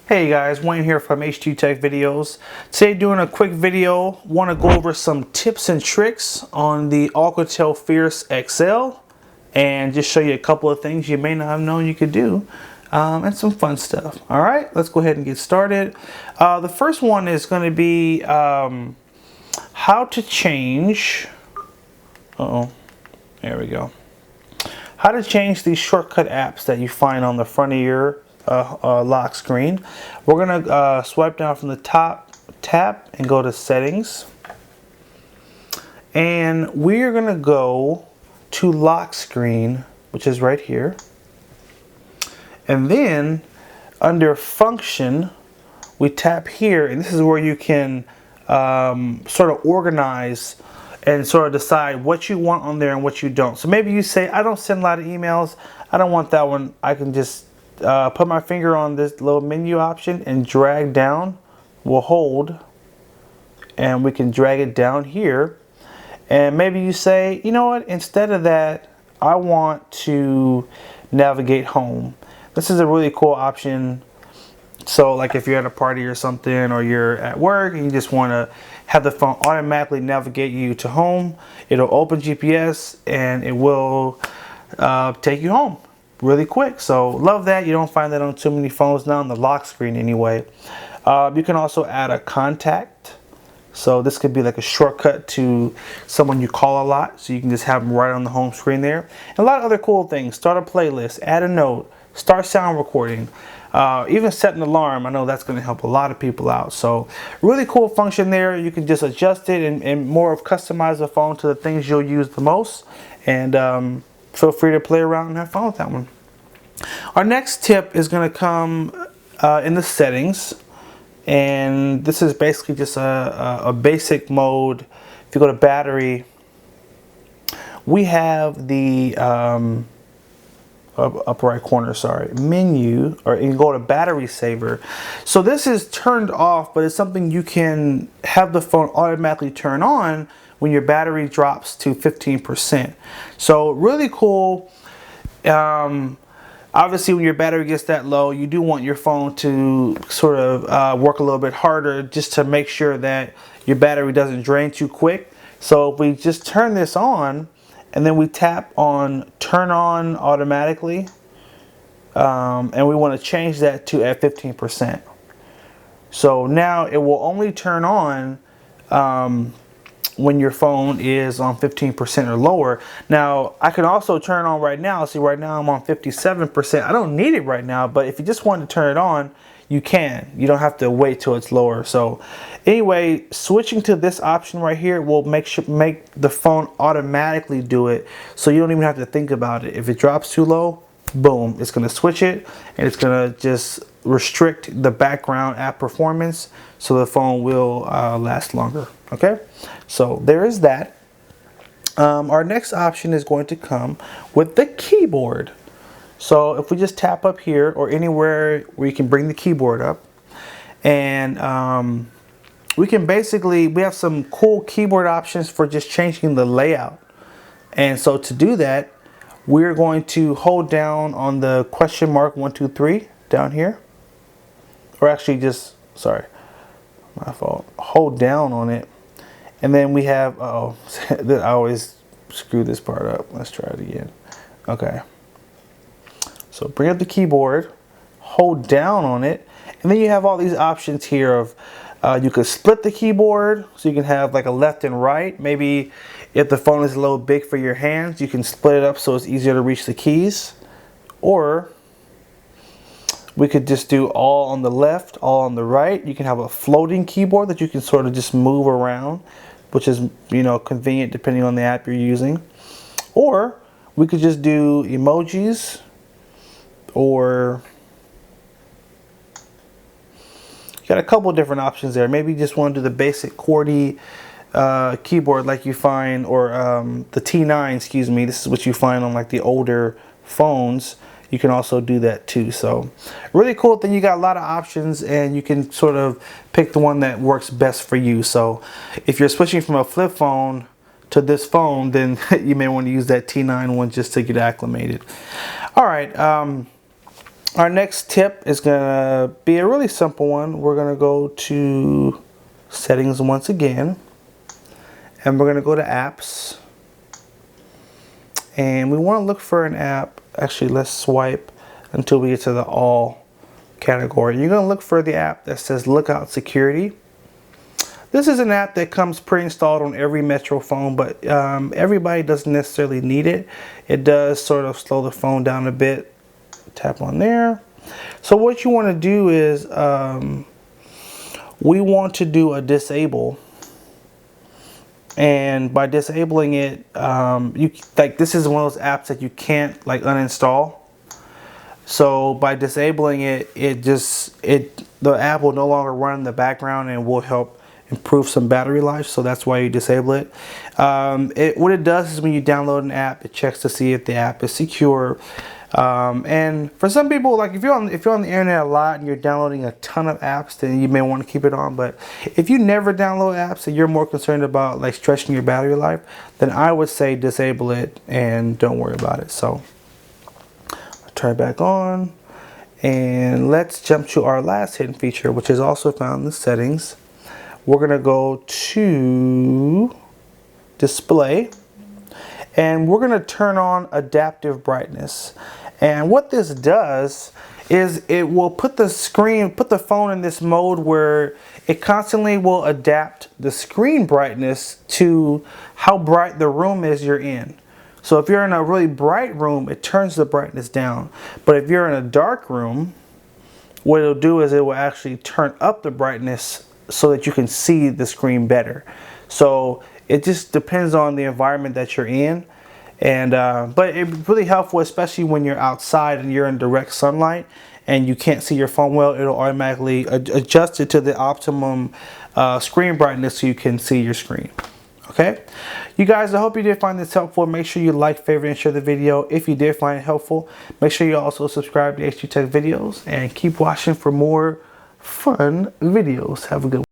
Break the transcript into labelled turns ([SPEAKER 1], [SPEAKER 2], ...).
[SPEAKER 1] Hey guys, Wayne here from H2 Tech Videos. Today doing a quick video, want to go over some tips and tricks on the Alcatel Fierce XL and just show you a couple of things you may not have known you could do and some fun stuff. Alright, let's go ahead and get started. The first one is going to be how to change, there we go. How to change these shortcut apps that you find on the front of your lock screen. We're gonna swipe down from the top, tap, and go to settings, and we're gonna go to lock screen, which is right here, and then under function we tap here, and this is where you can sort of organize and sort of decide what you want on there and what you don't. So maybe you say, I don't send a lot of emails, I don't want that one. I can just put my finger on this little menu option and drag down. We'll hold and we can drag it down here, and maybe you say, you know what, instead of that I want to navigate home. This is a really cool option. So like if you're at a party or something, or you're at work and you just want to have the phone automatically navigate you to home, it'll open GPS and it will take you home really quick. So love that. You don't find that on too many phones now, on the lock screen anyway. You can also add a contact. So this could be like a shortcut to someone you call a lot, so you can just have them right on the home screen there. And a lot of other cool things. Start a playlist, add a note, start sound recording, even set an alarm. I know that's going to help a lot of people out. So really cool function there. You can just adjust it and more of customize the phone to the things you'll use the most. And feel free to play around and have fun with that one. Our next tip is going to come in the settings, and this is basically just a basic mode. If you go to battery, we have the upper right corner, menu, or you can go to battery saver. So this is turned off, but it's something you can have the phone automatically turn on when your battery drops to 15%. So really cool. Obviously when your battery gets that low, you do want your phone to sort of work a little bit harder, just to make sure that your battery doesn't drain too quick. So if we just turn this on and then we tap on turn on automatically, and we want to change that to at 15%. So now it will only turn on when your phone is on 15% or lower. Now I can also turn on right now. See, right now I'm on 57%. I don't need it right now, but if you just want to turn it on, you can. You don't have to wait till it's lower. So anyway, switching to this option right here will make the phone automatically do it, so you don't even have to think about it. If it drops too low, boom, it's going to switch it, and it's going to just restrict the background app performance, so the phone will last longer. Okay, so there is that. Our next option is going to come with the keyboard. So if we just tap up here or anywhere where you can bring the keyboard up, and we can basically, we have some cool keyboard options for just changing the layout. And so to do that, we're going to hold down on the question mark 1, 2, 3 down here, or actually just, sorry, my fault, hold down on it, and then we have, I always screw this part up. Let's try it again. Okay, so bring up the keyboard, hold down on it, and then you have all these options here of you could split the keyboard, so you can have like a left and right. Maybe if the phone is a little big for your hands, you can split it up so it's easier to reach the keys. Or we could just do all on the left, all on the right. You can have a floating keyboard that you can sort of just move around, which is, you know, convenient depending on the app you're using. Or we could just do emojis, or got a couple different options there. Maybe you just want to do the basic QWERTY keyboard like you find, or the T9, excuse me. This is what you find on like the older phones. You can also do that too. So really cool thing. You got a lot of options, and you can sort of pick the one that works best for you. So if you're switching from a flip phone to this phone, then you may want to use that T9 one just to get acclimated. All right. Our next tip is gonna be a really simple one. We're gonna go to settings once again, and we're gonna go to apps, and we want to look for an app. Actually, let's swipe until we get to the all category. You're gonna look for the app that says Lookout Security. This is an app that comes pre-installed on every Metro phone, but everybody doesn't necessarily need it. It does sort of slow the phone down a bit. Tap on there. So what you want to do is we want to do a disable, and by disabling it, this is one of those apps that you can't like uninstall. So by disabling it, the app will no longer run in the background and will help improve some battery life. So that's why you disable it. What it does is when you download an app, it checks to see if the app is secure. And for some people, like if you're on the internet a lot and you're downloading a ton of apps, then you may want to keep it on. But if you never download apps and you're more concerned about like stretching your battery life, then I would say disable it and don't worry about it. So I'll turn it back on, and let's jump to our last hidden feature, which is also found in the settings. We're gonna go to display, and we're gonna turn on adaptive brightness. And what this does is it will put the phone in this mode where it constantly will adapt the screen brightness to how bright the room is you're in. So if you're in a really bright room, it turns the brightness down. But if you're in a dark room, what it'll do is it will actually turn up the brightness so that you can see the screen better. So it just depends on the environment that you're in. And but it's really helpful, especially when you're outside and you're in direct sunlight and you can't see your phone well. It'll automatically adjust it to the optimum screen brightness so you can see your screen. Okay, you guys, I hope you did find this helpful. Make sure you like, favorite, and share the video. If you did find it helpful, make sure you also subscribe to HG Tech videos and keep watching for more fun videos. Have a good one.